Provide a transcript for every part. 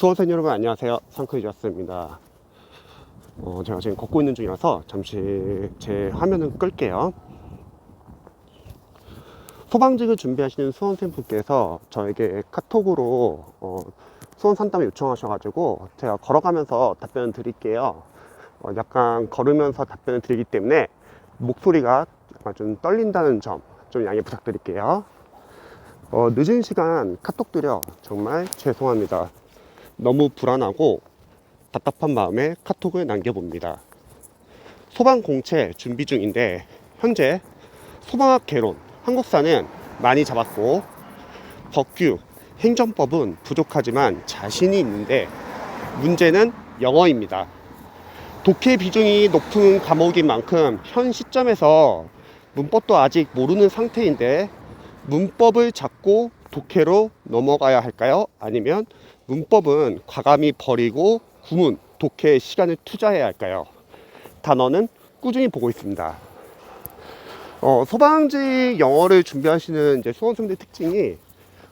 수험생 여러분 안녕하세요. 상크이저스입니다. 제가 지금 걷고 있는 중이라서 잠시 제 화면을 끌게요. 소방직을 준비하시는 수험생분께서 저에게 카톡으로 수험 상담을 요청하셔가지고 제가 걸어가면서 답변을 드릴게요. 약간 걸으면서 답변을 드리기 때문에 목소리가 약간 좀 떨린다는 점 좀 양해 부탁드릴게요. 늦은 시간 카톡 드려 정말 죄송합니다. 너무 불안하고 답답한 마음에 카톡을 남겨봅니다. 소방공채 준비 중인데 현재 소방학 개론 한국사는 많이 잡았고 법규, 행정법은 부족하지만 자신이 있는데 문제는 영어입니다. 독해 비중이 높은 과목인 만큼 현 시점에서 문법도 아직 모르는 상태인데 문법을 잡고 독해로 넘어가야 할까요? 아니면 문법은 과감히 버리고 구문, 독해에 시간을 투자해야 할까요? 단어는 꾸준히 보고 있습니다. 소방직 영어를 준비하시는 이제 수험생들 특징이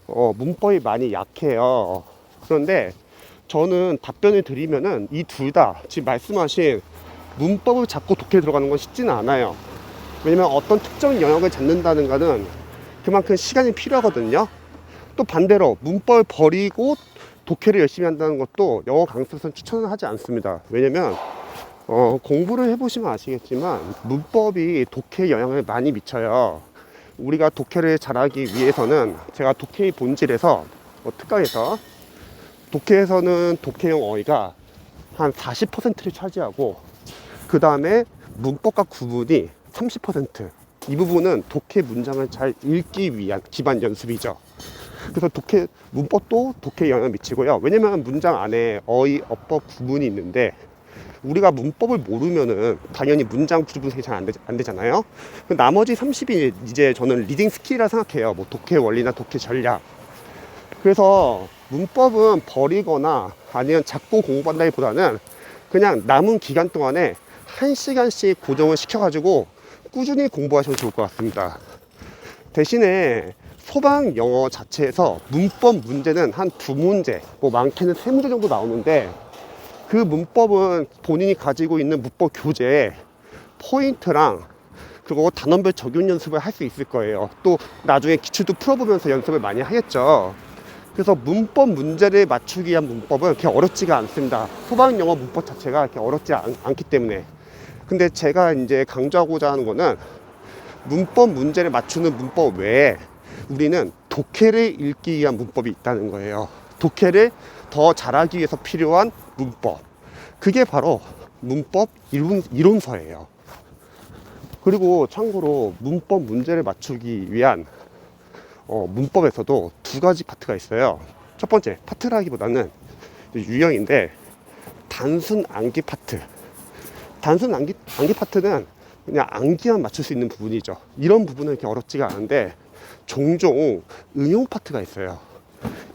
문법이 많이 약해요. 그런데 저는 답변을 드리면은 이 둘 다 지금 말씀하신 문법을 잡고 독해에 들어가는 건 쉽지는 않아요. 왜냐면 어떤 특정 영역을 잡는다는 거는 그만큼 시간이 필요하거든요. 또 반대로 문법을 버리고 독해를 열심히 한다는 것도 영어 강사로서는 추천을 하지 않습니다. 왜냐면 공부를 해보시면 아시겠지만 문법이 독해에 영향을 많이 미쳐요. 우리가 독해를 잘하기 위해서는 제가 독해의 본질에서 특강에서 독해에서는 독해형 어휘가 한 40%를 차지하고 그 다음에 문법과 구문이 30%. 이 부분은 독해 문장을 잘 읽기 위한 기반 연습이죠. 그래서 독해 문법도 독해에 영향을 미치고요. 왜냐면 문장 안에 어휘, 어법, 구문이 있는데 우리가 문법을 모르면은 당연히 문장 구조 분석이 잘 안 되잖아요. 나머지 30이 이제 저는 리딩 스킬이라 생각해요. 뭐 독해 원리나 독해 전략. 그래서 문법은 버리거나 아니면 잡고 공부한다기보다는 그냥 남은 기간 동안에 1시간씩 고정을 시켜가지고 꾸준히 공부하시면 좋을 것 같습니다. 대신에 소방 영어 자체에서 문법 문제는 한 2문제, 뭐 많게는 3문제 정도 나오는데 그 문법은 본인이 가지고 있는 문법 교재에 포인트랑 그리고 단원별 적용 연습을 할 수 있을 거예요. 또 나중에 기출도 풀어보면서 연습을 많이 하겠죠. 그래서 문법 문제를 맞추기 위한 문법은 그렇게 어렵지가 않습니다. 소방 영어 문법 자체가 그렇게 어렵지 않기 때문에. 근데 제가 이제 강조하고자 하는 거는 문법 문제를 맞추는 문법 외에 우리는 독해를 읽기 위한 문법이 있다는 거예요. 독해를 더 잘하기 위해서 필요한 문법. 그게 바로 문법 이론서예요. 그리고 참고로 문법 문제를 맞추기 위한 문법에서도 2가지 파트가 있어요. 첫 번째 파트라기보다는 유형인데 단순 암기 파트. 단순 암기 파트는 그냥 암기만 맞출 수 있는 부분이죠. 이런 부분은 그렇게 어렵지가 않은데 종종 응용 파트가 있어요.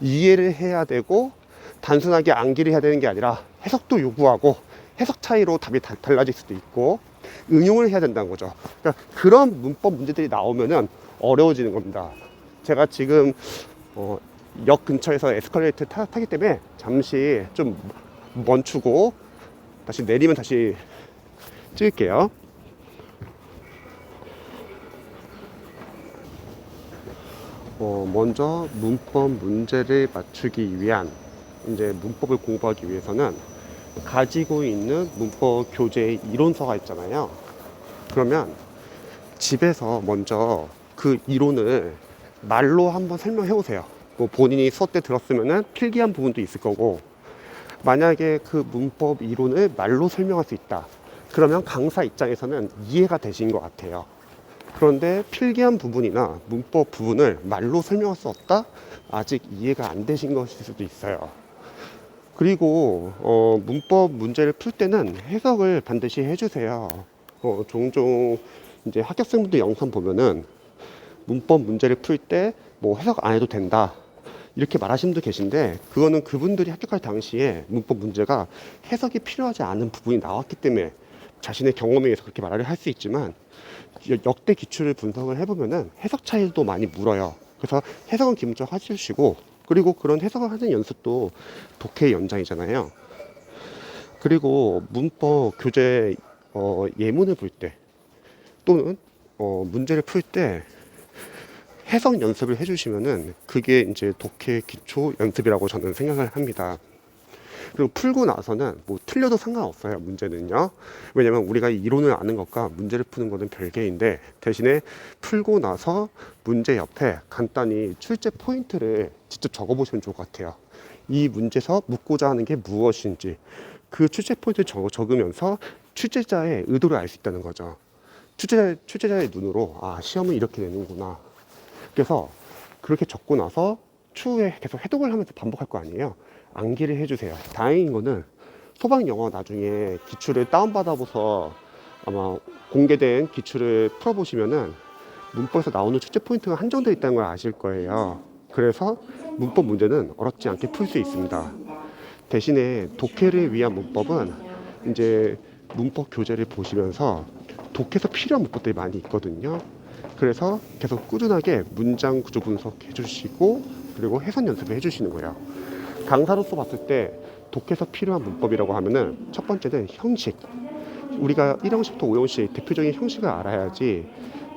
이해를 해야 되고 단순하게 암기를 해야 되는 게 아니라 해석도 요구하고 해석 차이로 답이 달라질 수도 있고 응용을 해야 된다는 거죠. 그러니까 그런 문법 문제들이 나오면은 어려워지는 겁니다. 제가 지금 역 근처에서 에스컬레이터 타기 때문에 잠시 좀 멈추고 다시 내리면 다시 찍을게요. 먼저 문법 문제를 맞추기 위한 이제 문법을 공부하기 위해서는 가지고 있는 문법 교재의 이론서가 있잖아요. 그러면 집에서 먼저 그 이론을 말로 한번 설명해 보세요. 뭐 본인이 수업 때 들었으면은 필기한 부분도 있을 거고, 만약에 그 문법 이론을 말로 설명할 수 있다. 그러면 강사 입장에서는 이해가 되신 것 같아요. 그런데 필기한 부분이나 문법 부분을 말로 설명할 수 없다? 아직 이해가 안 되신 것일 수도 있어요. 그리고 문법 문제를 풀 때는 해석을 반드시 해주세요. 종종 이제 합격생분들 영상 보면은 문법 문제를 풀 때 뭐 해석 안 해도 된다 이렇게 말하시는 분도 계신데, 그거는 그분들이 합격할 당시에 문법 문제가 해석이 필요하지 않은 부분이 나왔기 때문에 자신의 경험에 의해서 그렇게 말을 할 수 있지만, 역대 기출을 분석을 해보면은 해석 차이도 많이 물어요. 그래서 해석은 기본적으로 해주시고 그리고 그런 해석을 하는 연습도 독해의 연장이잖아요. 그리고 문법 교재 예문을 볼 때 또는 문제를 풀 때 해석 연습을 해주시면은 그게 이제 독해 기초 연습이라고 저는 생각을 합니다. 그리고 풀고 나서는 뭐 틀려도 상관없어요. 문제는요. 왜냐면 우리가 이론을 아는 것과 문제를 푸는 것은 별개인데, 대신에 풀고 나서 문제 옆에 간단히 출제 포인트를 직접 적어보시면 좋을 것 같아요. 이 문제에서 묻고자 하는 게 무엇인지 그 출제 포인트를 적으면서 출제자의 의도를 알 수 있다는 거죠. 출제자의 눈으로 시험은 이렇게 내는구나. 그래서 그렇게 적고 나서 추후에 계속 해독을 하면서 반복할 거 아니에요. 암기를 해주세요. 다행인 거는 소방 영어 나중에 기출을 다운받아서 아마 공개된 기출을 풀어보시면은 문법에서 나오는 출제 포인트가 한정되어 있다는 걸 아실 거예요. 그래서 문법 문제는 어렵지 않게 풀 수 있습니다. 대신에 독해를 위한 문법은 이제 문법 교재를 보시면서 독해에서 필요한 문법들이 많이 있거든요. 그래서 계속 꾸준하게 문장 구조 분석해 주시고 그리고 해석 연습을 해 주시는 거예요. 강사로서 봤을 때 독해에서 필요한 문법이라고 하면은 첫 번째는 형식. 우리가 1형식부터 5형식 대표적인 형식을 알아야지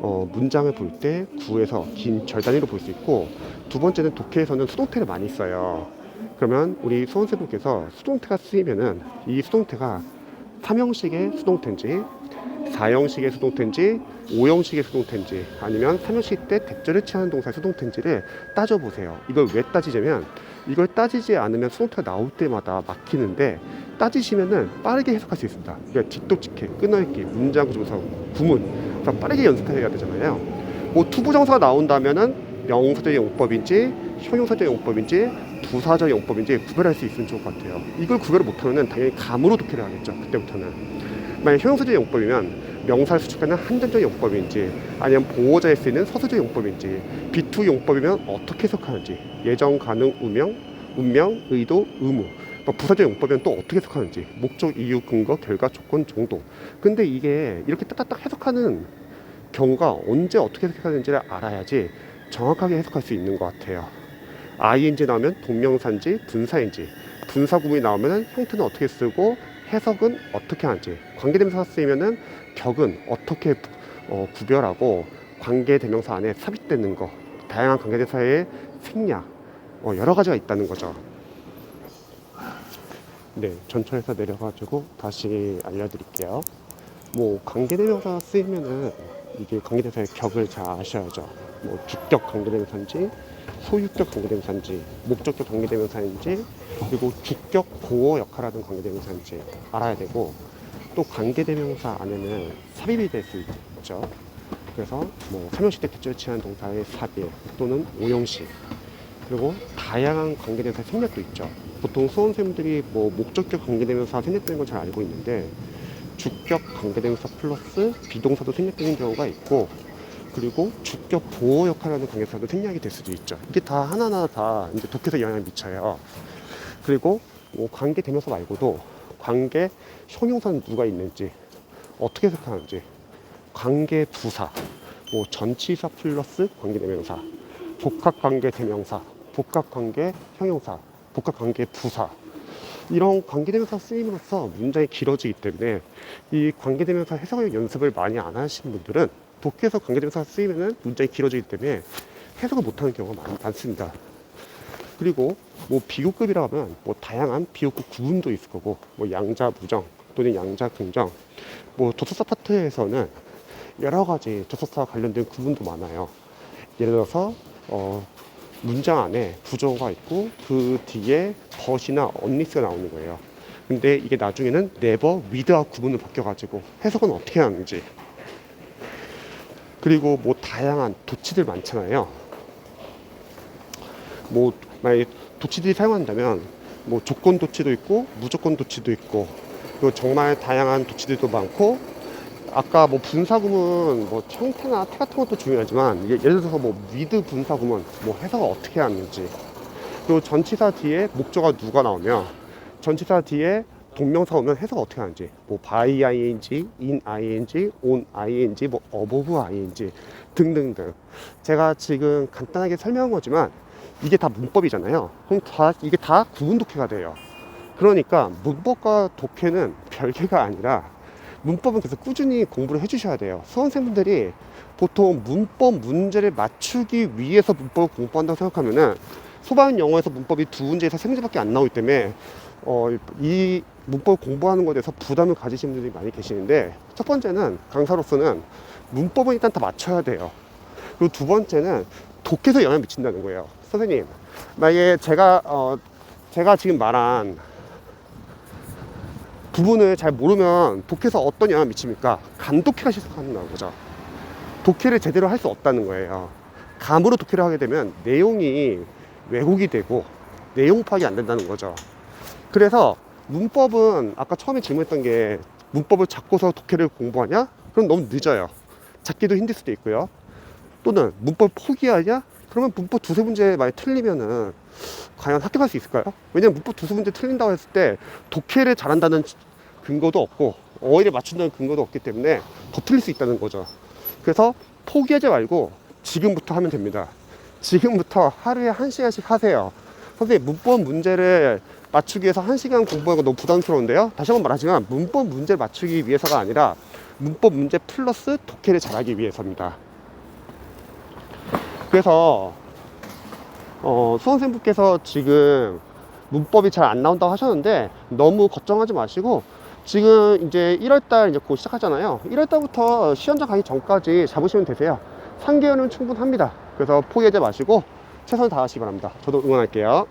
문장을 볼 때 구에서 긴 절 단위로 볼 수 있고, 두 번째는 독해에서는 수동태를 많이 써요. 그러면 우리 수험생분께서 수동태가 쓰이면은 이 수동태가 3형식의 수동태인지 4형식의 수동태인지 5형식의 수동태인지 아니면 3형식 때 대절을 취하는 동사의 수동태인지를 따져보세요. 이걸 왜 따지냐면 이걸 따지지 않으면 수동태가 나올 때마다 막히는데, 따지시면은 빠르게 해석할 수 있습니다. 그러니까 뒷독직해, 끊어읽기, 문장 구조사, 구문 빠르게 연습해야 되잖아요. 뭐 투부정사가 나온다면은 명사적 용법인지 형용사적 용법인지 부사적 용법인지 구별할 수 있으면 좋을 것 같아요. 이걸 구별을 못하면은 당연히 감으로 독해를 하겠죠. 그때부터는 만약 형용사적 용법이면 명사를 수축하는 한전적 용법인지 아니면 보호자에 쓰이는 서술적 용법인지, 비투 용법이면 어떻게 해석하는지, 예정, 가능, 운명, 의도, 의무, 부사적 용법이면 또 어떻게 해석하는지, 목적, 이유, 근거, 결과, 조건, 정도. 근데 이게 이렇게 딱딱딱 해석하는 경우가 언제 어떻게 해석하는지를 알아야지 정확하게 해석할 수 있는 것 같아요. ing 나오면 동명사인지 분사인지, 분사 구문이 나오면 형태는 어떻게 쓰고 해석은 어떻게 하는지, 관계대명사가 쓰이면은 격은 어떻게 구별하고 관계대명사 안에 삽입되는 거, 다양한 관계대명사의 생략 여러 가지가 있다는 거죠. 네, 전철에서 내려가지고 다시 알려드릴게요. 뭐 관계대명사 쓰이면은 이게 관계대명사의 격을 잘 아셔야죠. 뭐 주격 관계대명사인지 소유격 관계대명사인지 목적격 관계대명사인지 그리고 주격 보호 역할하는 관계대명사인지 알아야 되고, 또 관계대명사 안에는 삽입이 될 수 있죠. 그래서 뭐 3형식 때 대절 취하는 동사의 삽입 또는 5형식, 그리고 다양한 관계대명사 생략도 있죠. 보통 수험생들이 뭐 목적격 관계대명사 생략되는 건 잘 알고 있는데 주격 관계대명사 플러스 비동사도 생략되는 경우가 있고, 그리고 주격 보호 역할을 하는 관계대명사도 생략이 될 수도 있죠. 이게 다 하나하나 다 이제 독해에서 영향을 미쳐요. 그리고 뭐 관계대명사 말고도 관계 형용사는 누가 있는지 어떻게 해석하는지, 관계부사, 뭐 전치사 플러스 관계대명사, 복합관계대명사, 복합관계 형용사, 복합관계부사, 이런 관계대명사 쓰임으로써 문장이 길어지기 때문에 이 관계대명사 해석을 연습을 많이 안 하시는 분들은 독해에서 관계대명사 쓰이면은 문장이 길어지기 때문에 해석을 못하는 경우가 많습니다. 그리고 뭐 비교급이라 하면 뭐 다양한 비교급 구분도 있을 거고, 뭐 양자 부정 또는 양자 긍정, 뭐 조사사 파트에서는 여러 가지 조사사와 관련된 구분도 많아요. 예를 들어서 문장 안에 부정어가 있고 그 뒤에 but이나 unless가 나오는 거예요. 근데 이게 나중에는 never, with와 구분을 바뀌어가지고 해석은 어떻게 하는지, 그리고 뭐 다양한 도치들 많잖아요. 뭐 만약에 도치들이 사용한다면 뭐 조건 도치도 있고 무조건 도치도 있고, 그리고 정말 다양한 도치들도 많고, 아까 뭐 분사구문 뭐 형태나 태 같은 것도 중요하지만 예를 들어서 뭐 with 분사구문 뭐 해석을 어떻게 하는지, 그리고 전치사 뒤에 목적어가 누가 나오면 전치사 뒤에 동명사 오면 해석 어떻게 하는지, 뭐 by ing, in ing, on ing, 뭐 above ing 등등등. 제가 지금 간단하게 설명한 거지만 이게 다 문법이잖아요. 그럼 이게 다 구분 독해가 돼요. 그러니까 문법과 독해는 별개가 아니라 문법은 계속 꾸준히 공부를 해주셔야 돼요. 수험생분들이 보통 문법 문제를 맞추기 위해서 문법을 공부한다고 생각하면은 소방 영어에서 문법이 두 문제에서 세 문제밖에 안 나오기 때문에 이 문법을 공부하는 것에 대해서 부담을 가지시는 분들이 많이 계시는데, 첫 번째는 강사로서는 문법은 일단 다 맞춰야 돼요. 그리고 두 번째는 독해에서 영향을 미친다는 거예요. 선생님, 만약에 제가 지금 말한 부분을 잘 모르면 독해에서 어떤 영향을 미칩니까? 감독해가 시작하는 거죠. 독해를 제대로 할 수 없다는 거예요. 감으로 독해를 하게 되면 내용이 왜곡이 되고 내용 파악이 안 된다는 거죠. 그래서 문법은 아까 처음에 질문했던 게, 문법을 잡고서 독해를 공부하냐? 그럼 너무 늦어요. 잡기도 힘들 수도 있고요. 또는 문법 포기하냐? 그러면 문법 두세 문제 많이 틀리면은 과연 합격할 수 있을까요? 왜냐면 문법 두세 문제 틀린다고 했을 때 독해를 잘한다는 근거도 없고 어휘를 맞춘다는 근거도 없기 때문에 더 틀릴 수 있다는 거죠. 그래서 포기하지 말고 지금부터 하면 됩니다. 지금부터 하루에 1시간씩 하세요. 선생님, 문법 문제를 맞추기 위해서 1시간 공부하는 거 너무 부담스러운데요? 다시 한번 말하지만 문법 문제 맞추기 위해서가 아니라 문법 문제 플러스 독해를 잘하기 위해서입니다. 그래서 수험생분께서 지금 문법이 잘 안 나온다고 하셨는데 너무 걱정하지 마시고, 지금 이제 1월달 이제 곧 시작하잖아요. 1월달부터 시험장 가기 전까지 잡으시면 되세요. 3개월은 충분합니다. 그래서 포기하지 마시고 최선을 다하시기 바랍니다. 저도 응원할게요.